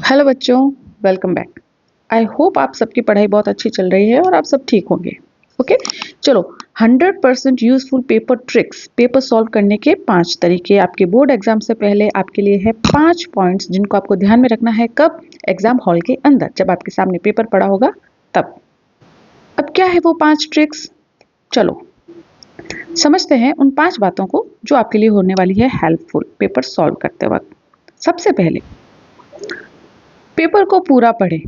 Hello बच्चों, welcome back. I hope आप सबकी पढ़ाई बहुत अच्छी चल रही है और आप सब ठीक होंगे। ओके, चलो 100% useful paper tricks, paper solve करने के 5 तरीके आपके बोर्ड एग्जाम से पहले आपके लिए है। 5 पॉइंट्स जिनको आपको ध्यान में रखना है। कब? एग्जाम हॉल के अंदर, जब आपके सामने पेपर पड़ा होगा तब। अब क्या है वो 5 ट्रिक्स? चलो समझते हैं उन 5 बातों को जो आपके लिए होने वाली है हेल्पफुल पेपर सॉल्व करते वक्त। सबसे पहले, पेपर को पूरा पढ़ें।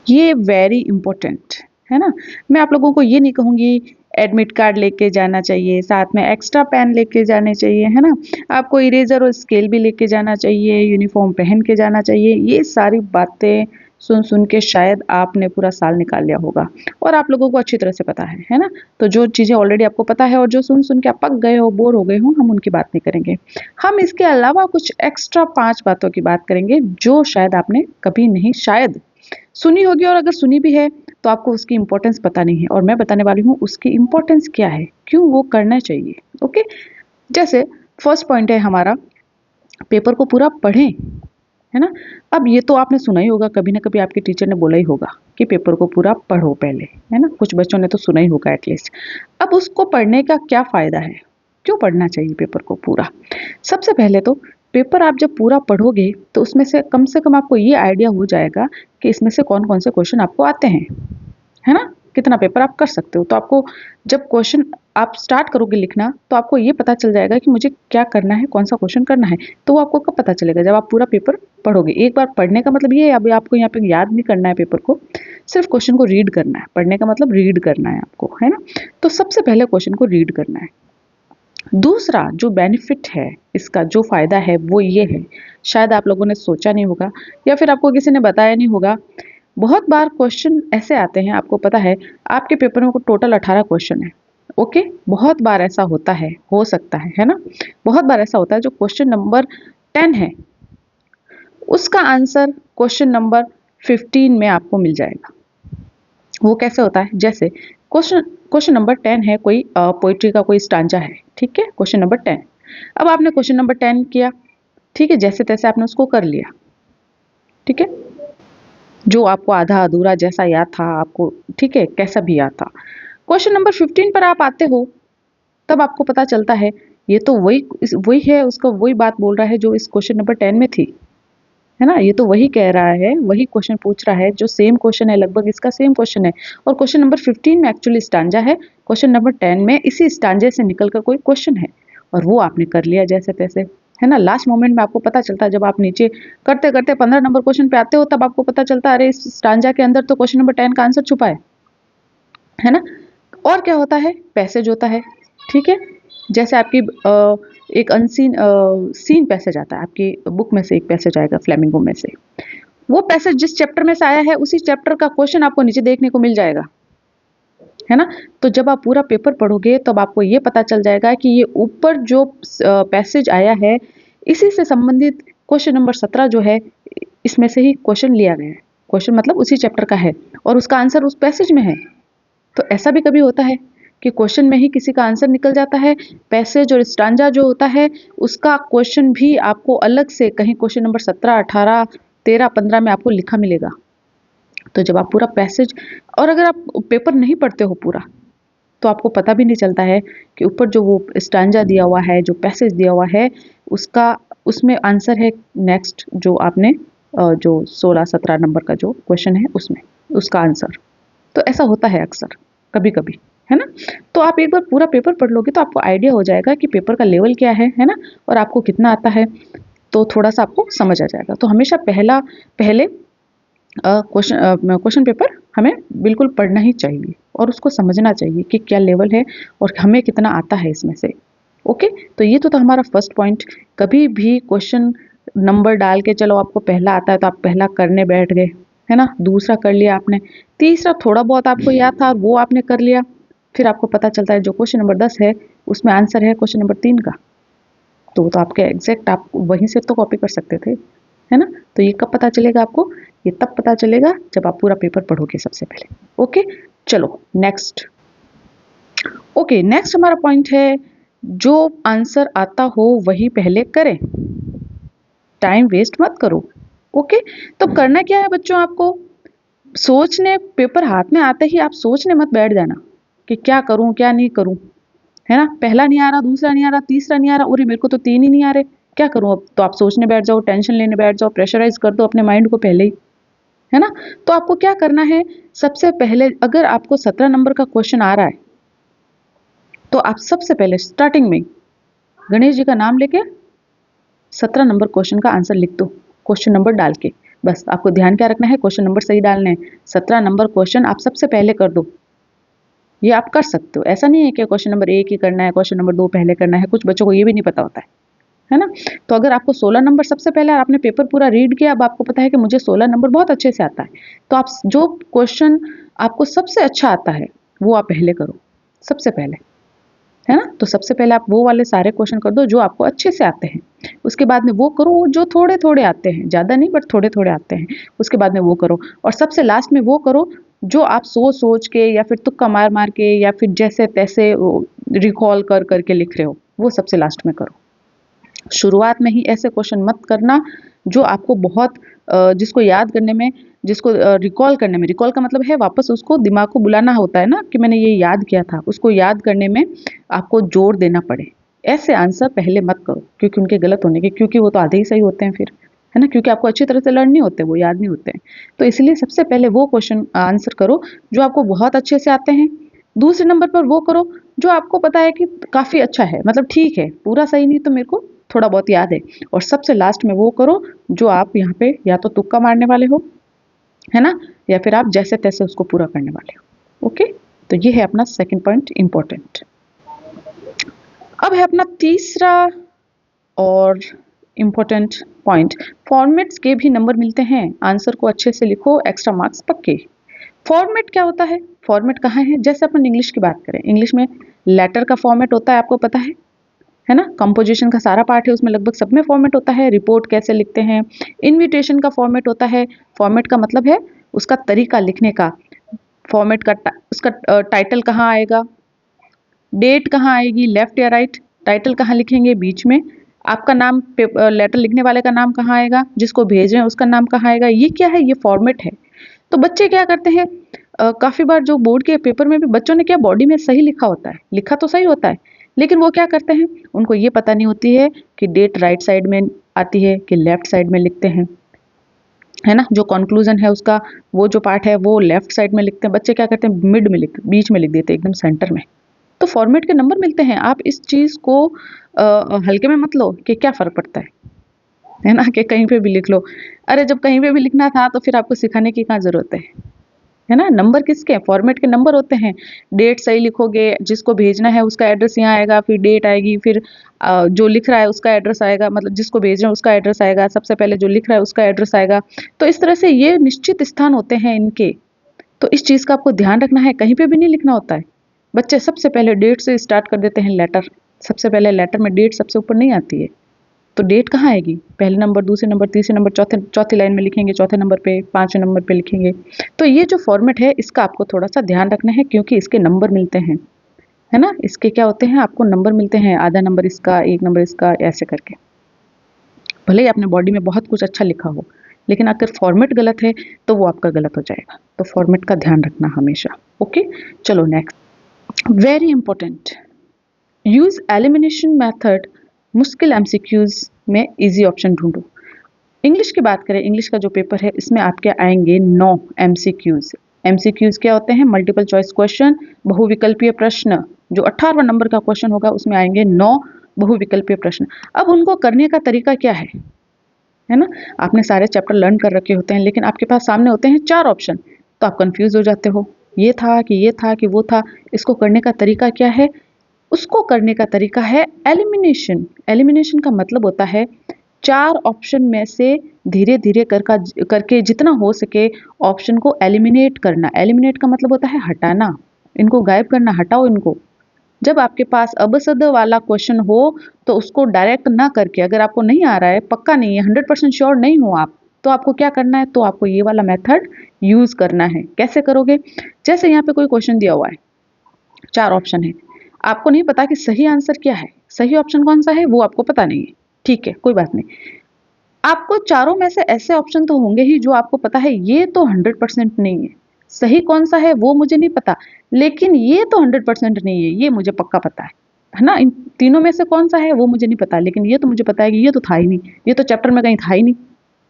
ये वेरी इंपॉर्टेंट है ना। मैं आप लोगों को ये नहीं कहूँगी एडमिट कार्ड लेके जाना चाहिए, साथ में एक्स्ट्रा पेन लेके जाने चाहिए, है ना। आपको इरेजर और स्केल भी लेके जाना चाहिए, यूनिफॉर्म पहन के जाना चाहिए। ये सारी बातें सुन सुन के शायद आपने पूरा साल निकाल लिया होगा और आप लोगों को अच्छी तरह से पता है ना। तो जो चीज़ें ऑलरेडी आपको पता है और जो सुन सुन के आप पक गए हो, बोर हो गए हो, हम उनकी बात नहीं करेंगे। हम इसके अलावा कुछ एक्स्ट्रा 5 बातों की बात करेंगे जो शायद आपने कभी नहीं, शायद सुनी होगी, और अगर सुनी भी है तो आपको उसकी इंपॉर्टेंस पता नहीं है, और मैं बताने वाली हूँ उसकी इंपॉर्टेंस क्या है, क्यों वो करना चाहिए। ओके, जैसे फर्स्ट पॉइंट है हमारा, पेपर को पूरा पढ़ें, है ना। अब ये तो आपने सुना ही होगा, कभी ना कभी आपके टीचर ने बोला ही होगा कि पेपर को पूरा पढ़ो पहले, है ना। कुछ बच्चों ने तो सुना ही होगा एटलीस्ट। अब उसको पढ़ने का क्या फ़ायदा है, क्यों पढ़ना चाहिए पेपर को पूरा? सबसे पहले तो पेपर आप जब पूरा पढ़ोगे तो उसमें से कम आपको ये आइडिया हो जाएगा कि इसमें से कौन कौन से क्वेश्चन आपको आते हैं, है ना। कितना पेपर आप कर सकते हो। तो आपको जब क्वेश्चन आप स्टार्ट करोगे लिखना तो आपको ये पता चल जाएगा कि मुझे क्या करना है, कौन सा क्वेश्चन करना है। तो वो आपको कब पता चलेगा? जब आप पूरा पेपर पढ़ोगे। एक बार पढ़ने का मतलब ये है, अभी आपको यहाँ पे याद नहीं करना है पेपर को, सिर्फ क्वेश्चन को रीड करना है। पढ़ने का मतलब रीड करना है आपको, है ना। तो सबसे पहले क्वेश्चन को रीड करना है। दूसरा जो बेनिफिट है, इसका जो फ़ायदा है वो ये है, शायद आप लोगों ने सोचा नहीं होगा या फिर आपको किसी ने बताया नहीं होगा। बहुत बार क्वेश्चन ऐसे आते हैं, आपको पता है आपके पेपर में टोटल 18 क्वेश्चन है। ओके, बहुत बार ऐसा होता है, हो सकता है ना। बहुत बार ऐसा होता है जो क्वेश्चन नंबर 10 है उसका आंसर क्वेश्चन नंबर 15 में आपको मिल जाएगा। वो कैसे होता है? जैसे क्वेश्चन क्वेश्चन नंबर 10 है, कोई पोइट्री का कोई स्टांजा है, ठीक है, क्वेश्चन नंबर 10। अब आपने क्वेश्चन नंबर 10 किया, ठीक है, जैसे तैसे आपने उसको कर लिया, ठीक है, जो आपको आधा अधूरा जैसा याद था आपको, ठीक है, कैसा भी याद था। क्वेश्चन नंबर 15 पर आप आते हो, तब आपको पता चलता है ये तो वही है, उसका वही बात बोल रहा है जो इस क्वेश्चन नंबर 10 में थी, है ना। ये तो वही कह रहा है, वही क्वेश्चन पूछ रहा है, जो सेम क्वेश्चन है, लगभग इसका सेम क्वेश्चन है। और क्वेश्चन नंबर 15 में एक्चुअली स्टांजा है, क्वेश्चन नंबर 10 में इसी स्टांजे से निकल कर कोई क्वेश्चन है, और वो आपने कर लिया जैसे तैसे, है ना। लास्ट मोमेंट में आपको पता चलता है, जब आप नीचे करते करते 15 नंबर क्वेश्चन पे आते हो, तब आपको पता चलता है अरे इस स्टांजा के अंदर तो क्वेश्चन नंबर 10 का आंसर छुपा है ना। और क्या होता है? पैसेज होता है, ठीक है। जैसे आपकी एक अनसीन सीन पैसेज आता है, आपकी बुक में से एक पैसेज आएगा फ्लेमिंगो में से। वो पैसेज जिस चैप्टर में से आया है उसी चैप्टर का क्वेश्चन आपको नीचे देखने को मिल जाएगा, है ना। तो जब आप पूरा पेपर पढ़ोगे तब आपको ये पता चल जाएगा कि ये ऊपर जो पैसेज आया है इसी से संबंधित क्वेश्चन नंबर 17 जो है, इसमें से ही क्वेश्चन लिया गया है। क्वेश्चन मतलब उसी चैप्टर का है और उसका आंसर उस पैसेज में है। तो ऐसा भी कभी होता है कि क्वेश्चन में ही किसी का आंसर निकल जाता है, पैसेज और स्टांजा जो होता है उसका क्वेश्चन भी आपको अलग से कहीं क्वेश्चन नंबर 17, 18, 13, 15 में आपको लिखा मिलेगा। तो जब आप पूरा पैसेज, और अगर आप पेपर नहीं पढ़ते हो पूरा, तो आपको पता भी नहीं चलता है कि ऊपर जो वो स्टांजा दिया हुआ है, जो पैसेज दिया हुआ है, उसका उसमें आंसर है नेक्स्ट जो आपने जो 16-17 नंबर का जो क्वेश्चन है उसमें उसका आंसर। तो ऐसा होता है अक्सर, कभी कभी, है ना। तो आप एक बार पूरा पेपर पढ़ लोगे तो आपको आइडिया हो जाएगा कि पेपर का लेवल क्या है ना, और आपको कितना आता है। तो थोड़ा सा आपको समझ आ जाएगा। तो हमेशा पहले क्वेश्चन पेपर हमें बिल्कुल पढ़ना ही चाहिए और उसको समझना चाहिए कि क्या लेवल है और हमें कितना आता है इसमें से। ओके, तो ये तो था हमारा फर्स्ट पॉइंट। कभी भी क्वेश्चन नंबर डाल के चलो आपको पहला आता है तो आप पहला करने बैठ गए, है ना, दूसरा कर लिया आपने, तीसरा थोड़ा बहुत आपको याद था और वो आपने कर लिया, फिर आपको पता चलता है जो क्वेश्चन नंबर 10 है उसमें आंसर है क्वेश्चन नंबर 3 का। तो वो तो आपके एग्जैक्ट आप वहीं से तो कॉपी कर सकते थे, है ना। तो ये कब पता चलेगा आपको? ये तब पता चलेगा जब आप पूरा पेपर पढ़ोगे सबसे पहले। ओके, चलो नेक्स्ट। ओके, नेक्स्ट हमारा पॉइंट है, जो आंसर आता हो वही पहले करें। टाइम वेस्ट मत करो। ओके, तो करना क्या है बच्चों, आपको सोचने, पेपर हाथ में आते ही आप सोचने मत बैठ जाना कि क्या करूं क्या नहीं करूं, है ना। पहला नहीं आ रहा, दूसरा नहीं आ रहा, तीसरा नहीं आ रहा, अरे मेरे को तो 3 ही नहीं आ रहे, क्या करूं अब। तो आप सोचने बैठ जाओ, टेंशन लेने बैठ जाओ, प्रेशराइज कर दो अपने माइंड को पहले ही, है ना। तो आपको क्या करना है, सबसे पहले अगर आपको 17 नंबर का क्वेश्चन आ रहा है तो आप सबसे पहले स्टार्टिंग में गणेश जी का नाम लेके 17 नंबर क्वेश्चन का आंसर लिख दो, क्वेश्चन नंबर डाल के। बस आपको ध्यान क्या रखना है, क्वेश्चन नंबर सही डालना है। 17 नंबर क्वेश्चन आप सबसे पहले कर दो, ये आप कर सकते हो। ऐसा नहीं है कि क्वेश्चन नंबर 1 ही करना है, क्वेश्चन नंबर 2 पहले करना है, कुछ बच्चों को ये भी नहीं पता होता है ना। तो अगर आपको 16 नंबर सबसे पहले, आपने पेपर पूरा रीड किया, अब आपको पता है कि मुझे 16 नंबर बहुत अच्छे से आता है, तो आप जो क्वेश्चन आपको सबसे अच्छा आता है वो आप पहले करो, सबसे पहले, है ना। तो सबसे पहले आप वो वाले सारे क्वेश्चन कर दो जो आपको अच्छे से आते हैं, उसके बाद में वो करो जो थोड़े थोड़े आते हैं, ज़्यादा नहीं बट थोड़े थोड़े आते हैं, उसके बाद में वो करो। और सबसे लास्ट में वो करो जो आप सोच सोच के या फिर तुक्का मार मार के या फिर जैसे तैसे रिकॉल कर करके लिख रहे हो, वो सबसे लास्ट में करो। शुरुआत में ही ऐसे क्वेश्चन मत करना जो आपको बहुत जिसको याद करने में, जिसको रिकॉल करने में, रिकॉल का मतलब है वापस उसको दिमाग को बुलाना होता है ना, कि मैंने ये याद किया था, उसको याद करने में आपको जोर देना पड़े। ऐसे आंसर पहले मत करो, क्योंकि उनके गलत होने के, क्योंकि वो तो आधे ही सही होते हैं फिर, है ना, क्योंकि आपको अच्छी तरह से लर्न नहीं होते, वो याद नहीं होते हैं। तो इसलिए सबसे पहले वो क्वेश्चन आंसर करो जो आपको बहुत अच्छे से आते हैं। दूसरे नंबर पर वो करो जो आपको पता है कि काफ़ी अच्छा है, मतलब ठीक है, पूरा सही नहीं तो मेरे को थोड़ा बहुत याद है। और सबसे लास्ट में वो करो जो आप यहाँ पे या तो तुक्का मारने वाले हो, है ना, या फिर आप जैसे तैसे उसको पूरा करने वाले हो। ओके, तो ये है अपना सेकंड पॉइंट इम्पोर्टेंट। अब है अपना तीसरा और इम्पोर्टेंट पॉइंट, फॉर्मेट्स के भी नंबर मिलते हैं, आंसर को अच्छे से लिखो, एक्स्ट्रा मार्क्स पक्के। फॉर्मेट क्या होता है, फॉर्मेट कहाँ है, जैसे अपन इंग्लिश की बात करें, इंग्लिश में लेटर का फॉर्मेट होता है, आपको पता है ना। कंपोजिशन का सारा पार्ट है, उसमें लगभग सब में फॉर्मेट होता है। रिपोर्ट कैसे लिखते हैं, इनविटेशन का फॉर्मेट होता है। फॉर्मेट का मतलब है उसका तरीका लिखने का, फॉर्मेट का उसका टाइटल कहाँ आएगा, डेट कहाँ आएगी, लेफ्ट या राइट, टाइटल कहाँ लिखेंगे, बीच में आपका नाम, लेटर लिखने वाले का नाम कहाँ आएगा, जिसको भेज रहे हैं उसका नाम कहाँ आएगा, ये क्या है, ये फॉर्मेट है। तो बच्चे क्या करते हैं, काफ़ी बार जो बोर्ड के पेपर में भी बच्चों ने क्या बॉडी में सही लिखा होता है, लिखा तो सही होता है, लेकिन वो क्या करते हैं, उनको ये पता नहीं होती है कि डेट राइट साइड में आती है कि लेफ्ट साइड में लिखते हैं, है ना। जो कंक्लूजन है उसका वो जो पार्ट है वो लेफ्ट साइड में लिखते हैं, बच्चे क्या करते हैं मिड में बीच में लिख देते हैं, एकदम सेंटर में। तो फॉर्मेट के नंबर मिलते हैं, आप इस चीज़ को हल्के में मत लो कि क्या फ़र्क पड़ता है ना, कि कहीं पे भी लिख लो। अरे जब कहीं पे भी लिखना था तो फिर आपको सिखाने की कहाँ ज़रूरत है ना। नंबर किसके, फॉर्मेट के नंबर होते हैं। डेट सही लिखोगे, जिसको भेजना है उसका एड्रेस यहाँ आएगा, फिर डेट आएगी, फिर जो लिख रहा है उसका एड्रेस आएगा, मतलब जिसको भेज रहे हैं उसका एड्रेस आएगा, सबसे पहले जो लिख रहा है उसका एड्रेस आएगा। तो इस तरह से ये निश्चित स्थान होते हैं इनके। तो इस चीज़ का आपको ध्यान रखना है, कहीं पे भी नहीं लिखना होता है। बच्चे सबसे पहले डेट से स्टार्ट कर देते हैं, लेटर सबसे पहले, लेटर में डेट सबसे ऊपर नहीं आती है, तो डेट कहाँ आएगी, पहले नंबर, दूसरे नंबर, तीसरे नंबर, चौथी लाइन में लिखेंगे, चौथे नंबर पे, पांचवें नंबर पे लिखेंगे। तो ये जो फॉर्मेट है इसका आपको थोड़ा सा ध्यान रखना है, क्योंकि इसके नंबर मिलते हैं, है ना। इसके क्या होते हैं, आपको नंबर मिलते हैं, आधा नंबर इसका, एक नंबर इसका, ऐसे करके। भले ही आपने बॉडी में बहुत कुछ अच्छा लिखा हो, लेकिन अगर फॉर्मेट गलत है तो वो आपका गलत हो जाएगा। तो फॉर्मेट का ध्यान रखना हमेशा। ओके, चलो next, very important, use elimination method, मुश्किल एमसीक्यूज में इजी ऑप्शन ढूंढो। इंग्लिश की बात करें, इंग्लिश का जो पेपर है इसमें आपके आएंगे 9 एमसीक्यूज। एमसीक्यूज क्या होते हैं, मल्टीपल चॉइस क्वेश्चन, बहुविकल्पीय प्रश्न। जो 18वां नंबर का क्वेश्चन होगा उसमें आएंगे 9 बहुविकल्पीय प्रश्न। अब उनको करने का तरीका क्या है ना। आपने सारे चैप्टर लर्न कर रखे होते हैं, लेकिन आपके पास सामने होते हैं 4 ऑप्शन, तो आप कंफ्यूज हो जाते हो, ये था कि ये था कि वो था। इसको करने का तरीका क्या है, उसको करने का तरीका है एलिमिनेशन। एलिमिनेशन का मतलब होता है 4 ऑप्शन में से धीरे धीरे करके जितना हो सके ऑप्शन को एलिमिनेट करना। एलिमिनेट का मतलब होता है हटाना, इनको गायब करना, हटाओ इनको। जब आपके पास अबसद वाला क्वेश्चन हो तो उसको डायरेक्ट ना करके, अगर आपको नहीं आ रहा है, पक्का नहीं है, 100% श्योर नहीं हो आप, तो आपको क्या करना है, तो आपको ये वाला मेथड यूज करना है। कैसे करोगे, जैसे यहाँ पे कोई क्वेश्चन दिया हुआ है, 4 ऑप्शन है, आपको नहीं पता कि सही आंसर क्या है, सही ऑप्शन कौन सा है वो आपको पता नहीं है, ठीक है, कोई बात नहीं। आपको चारों में से ऐसे ऑप्शन तो होंगे ही जो आपको पता है ये तो 100% नहीं है, सही कौन सा है वो मुझे नहीं पता, लेकिन ये तो 100% नहीं है, ये मुझे पक्का पता है ना। इन तीनों में से कौन सा है वो मुझे नहीं पता, लेकिन ये तो मुझे पता है कि ये तो था ही नहीं, ये तो चैप्टर में कहीं था ही नहीं,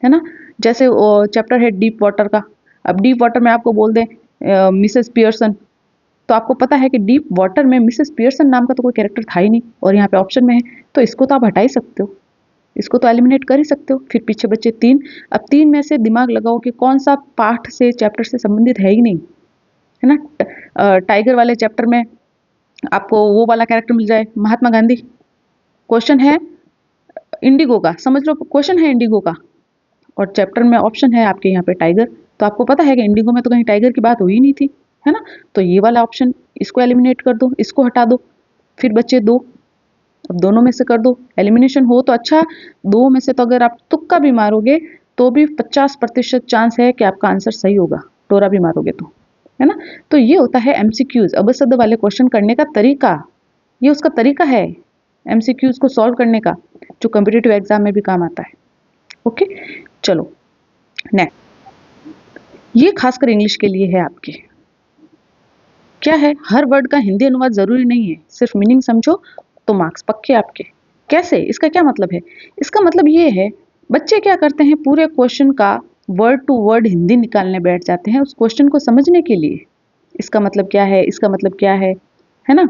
है ना। जैसे चैप्टर है डीप वाटर का, अब डीप वाटर में आपको बोल दें मिसेस पियर्सन, तो आपको पता है कि डीप वाटर में मिसेस पियर्सन नाम का तो कोई कैरेक्टर था ही नहीं, और यहाँ पे ऑप्शन में है, तो इसको तो आप हटा ही सकते हो, इसको तो एलिमिनेट कर ही सकते हो। फिर पीछे बचे तीन, अब तीन में से दिमाग लगाओ कि कौन सा पाठ से चैप्टर से संबंधित है ही नहीं, है ना। टाइगर वाले चैप्टर में आपको वो वाला कैरेक्टर मिल जाए महात्मा गांधी, क्वेश्चन है इंडिगो का, समझ लो क्वेश्चन है इंडिगो का, और चैप्टर में ऑप्शन है आपके यहाँ पे टाइगर, तो आपको पता है कि इंडिगो में तो कहीं टाइगर की बात हुई नहीं थी, है ना। तो ये वाला ऑप्शन इसको एलिमिनेट कर दो, इसको हटा दो, फिर बचे दो, अब दोनों में से कर दो, एलिमिनेशन हो तो अच्छा, दो में से तो अगर आप तुक्का भी मारोगे तो भी 50% चांस है कि आपका आंसर सही होगा, टोरा भी मारोगे तो, है ना। तो ये होता है एमसीक्यूज, अबसद वाले क्वेश्चन करने का तरीका, ये उसका तरीका है एमसीक्यूज को सॉल्व करने का, जो कॉम्पिटिटिव एग्जाम में भी काम आता है। ओके, चलो नेक्स्ट, ये खासकर इंग्लिश के लिए है आपके, क्या है, हर वर्ड का हिंदी अनुवाद जरूरी नहीं है, सिर्फ मीनिंग समझो तो मार्क्स पक्के आपके। कैसे, इसका क्या मतलब है, इसका मतलब ये है, बच्चे क्या करते हैं पूरे क्वेश्चन का वर्ड टू वर्ड हिंदी निकालने बैठ जाते हैं उस क्वेश्चन को समझने के लिए, इसका मतलब क्या है, इसका मतलब क्या है ना।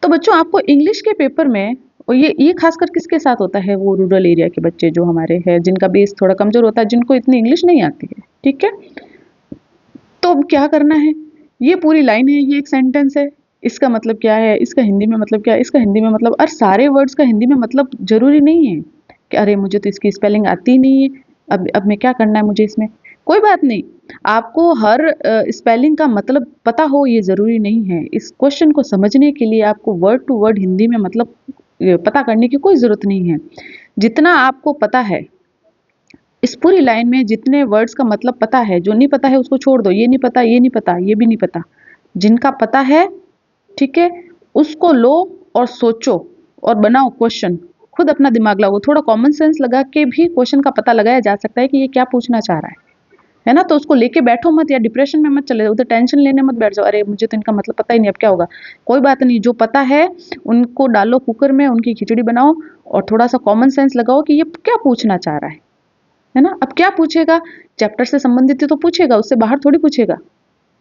तो बच्चों आपको इंग्लिश के पेपर में, और ये खासकर किसके साथ होता है, वो रूरल एरिया के बच्चे जो हमारे हैं, जिनका बेस थोड़ा कमजोर होता है, जिनको इतनी इंग्लिश नहीं आती है, ठीक है। तो अब क्या करना है, ये पूरी लाइन है, ये एक सेंटेंस है, इसका मतलब क्या है, इसका हिंदी में मतलब क्या है, इसका हिंदी में मतलब, और सारे वर्ड्स का हिंदी में मतलब जरूरी नहीं है कि अरे मुझे तो इसकी स्पेलिंग आती नहीं है, अब मैं क्या करना है मुझे इसमें, कोई बात नहीं, आपको हर स्पेलिंग का मतलब पता हो ये जरूरी नहीं है, इस क्वेश्चन को समझने के लिए आपको वर्ड टू वर्ड हिंदी में मतलब पता करने की कोई जरूरत नहीं है, जितना आपको पता है इस पूरी लाइन में, जितने वर्ड्स का मतलब पता है, जो नहीं पता है उसको छोड़ दो, ये नहीं पता, ये नहीं पता, ये भी नहीं पता, जिनका पता है, ठीक है, उसको लो और सोचो और बनाओ क्वेश्चन, खुद अपना दिमाग लगाओ, थोड़ा कॉमन सेंस लगा के भी क्वेश्चन का पता लगाया जा सकता है कि ये क्या पूछना चाह रहा है ना। तो उसको लेके बैठो मत, या डिप्रेशन में मत चले उधर, टेंशन लेने मत बैठ जाओ, अरे मुझे तो इनका मतलब पता ही नहीं, अब क्या होगा, कोई बात नहीं, जो पता है उनको डालो कुकर में, उनकी खिचड़ी बनाओ, और थोड़ा सा कॉमन सेंस लगाओ कि ये क्या पूछना चाह रहा है ना। अब क्या पूछेगा, चैप्टर से संबंधित ही तो पूछेगा, उससे बाहर थोड़ी पूछेगा,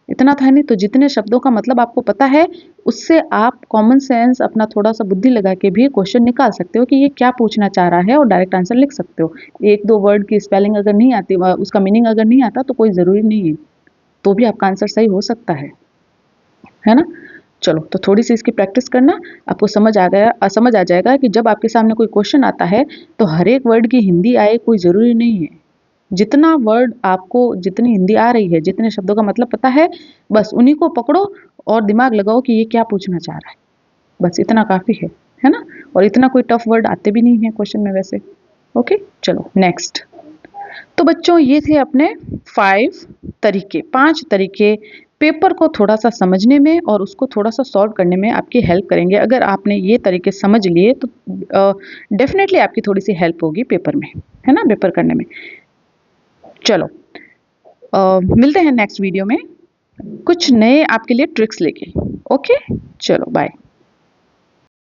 इतना था नहीं, तो जितने शब्दों का मतलब आपको पता है उससे आप कॉमन सेंस अपना थोड़ा सा बुद्धि लगा के भी क्वेश्चन निकाल सकते हो कि ये क्या पूछना चाह रहा है, और डायरेक्ट आंसर लिख सकते हो। एक दो वर्ड की स्पेलिंग अगर नहीं आती, उसका मीनिंग अगर नहीं आता तो कोई ज़रूरी नहीं है, तो भी आपका आंसर सही हो सकता है ना। चलो, तो थोड़ी सी इसकी प्रैक्टिस करना, आपको समझ आ जाएगा कि जब आपके सामने कोई क्वेश्चन आता है तो हर एक वर्ड की हिंदी आए कोई ज़रूरी नहीं है, जितना वर्ड आपको, जितनी हिंदी आ रही है, जितने शब्दों का मतलब पता है, बस उन्हीं को पकड़ो और दिमाग लगाओ कि ये क्या पूछना चाह रहा है, बस इतना काफ़ी है ना। और इतना कोई टफ वर्ड आते भी नहीं है क्वेश्चन में वैसे। ओके, चलो नेक्स्ट। तो बच्चों ये थे अपने 5 तरीके पेपर को थोड़ा सा समझने में और उसको थोड़ा सा सॉल्व करने में आपकी हेल्प करेंगे। अगर आपने ये तरीके समझ लिए तो डेफिनेटली आपकी थोड़ी सी हेल्प होगी पेपर में, है ना, पेपर करने में। चलो, मिलते हैं नेक्स्ट वीडियो में कुछ नए आपके लिए ट्रिक्स लेके। ओके, चलो बाय।